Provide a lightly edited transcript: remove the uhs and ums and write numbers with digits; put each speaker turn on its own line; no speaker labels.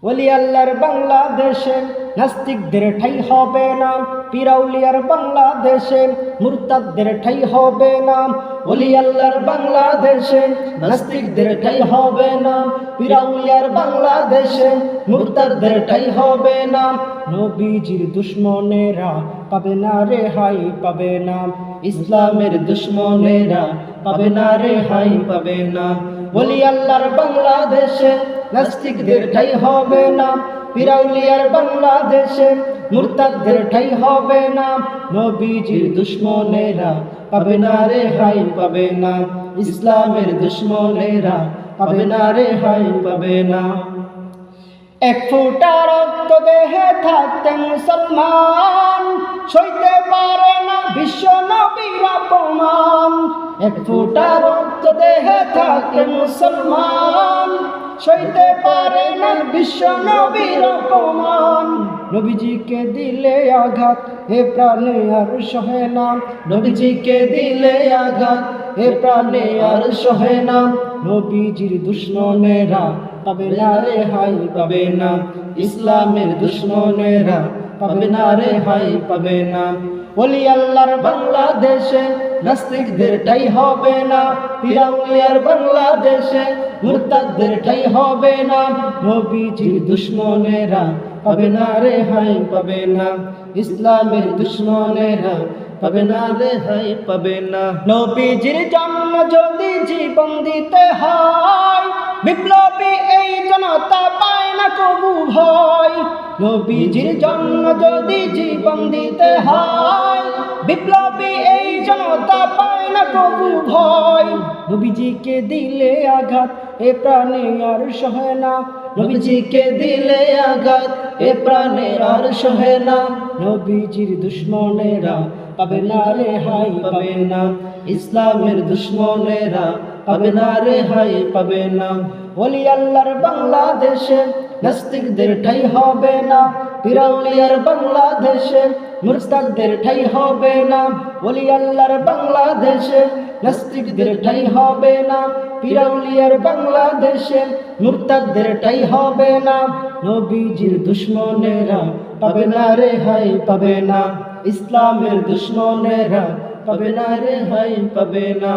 ওলি আল্লাহর বাংলাদেশে নাস্তিকদের ঠাই হবে না, পিরাউলিয়ার বাংলাদেশে মুরতাদদের ঠাই হবে না। ওলি আল্লাহর বাংলাদেশে নাস্তিকদের ঠাই হবে না, পিরাউলিয়ার বাংলাদেশে মুরতাদদের ঠাই হবে না। নবীজির দুশ্মনেরা পাবে না রেহাই, পাবে না। ইসলামের দুশ্মনেরা পাবে না রেহাই, পাবে না। ওলি আল্লাহর বাংলাদেশে নাস্তিকদের ঠাই হবে না, পিরাউলিয়ার বাংলাদেশে মুরতাদদের ঠাই হবে না। নবীজির দুশ্মনেরা পাবে না রেহাই, পাবে না। ইসলামের দুশ্মনেরা পাবে না রেহাই, পাবে না। এক ফোঁটা রক্ত দেহে থাকতে মুসলমান সইতে পারে না বিশ্ব নবীর অপমান। এক ফোঁটা রক্ত দেহে থাকতে মুসলমান সইতে পারে না বিশ্ব নবীর অপমান। নবীজিকে দিলে আঘাত এ প্রাণে আর সহে না, নবীজিকে দিলে আঘাত এ প্রাণে আর সহে না। নবীজির দুশ্মনেরা পাবে না রেহাই, পাবে না। ইসলামের দুশ্মনেরা পাবে না রেহাই, পাবে না। ওলি আল্লাহর বাংলাদেশে নাস্তিকদের ঠাই হবে না, পিরাউলিয়ার বাংলাদেশে মুরতাদদের ঠাই হবে না। নবীজির দুশ্মনেরা পাবে না রেহাই, পাবে না। ইসলামের দুশ্মনেরা পাবে না রেহাই, পাবে না। নবীজির জন্ম যদি জীবন দিতে হয়, বিপ্লবী এই জনতা পায় না কবু ভয়। নবীজির জন্ম যদি জীবন দিতে হয়, বিপ্লবী এই জনতা পায় না কবু ভয়। নবীজিকে দিলে আঘাত এ প্রাণে আর সহে না, নবীজিকে দিলে আঘাত এ প্রাণে আর সহে না। নবীজির দুশ্মনেরা পাবে না রেহাই, পাবে না। ইসলামের দুশ্মনেরা পাবে না রেহাই, পাবে না। ওলি আল্লাহর বাংলাদেশে নাস্তিকদের ঠাই হবে না, পিরাউলিয়ার বাংলাদেশে মুরতাদদের ঠাই হবে না। ওলি আল্লাহর বাংলাদেশে নাস্তিকদের ঠাই হবে না, পিরাউলিয়ার বাংলাদেশে মুরতাদদের ঠাই হবে না। নবীজির দুশ্মনেরা পাবে না রেহাই, পাবে না। ইসলামের দুশ্মনেরা পাবে না রেহাই, পাবে না।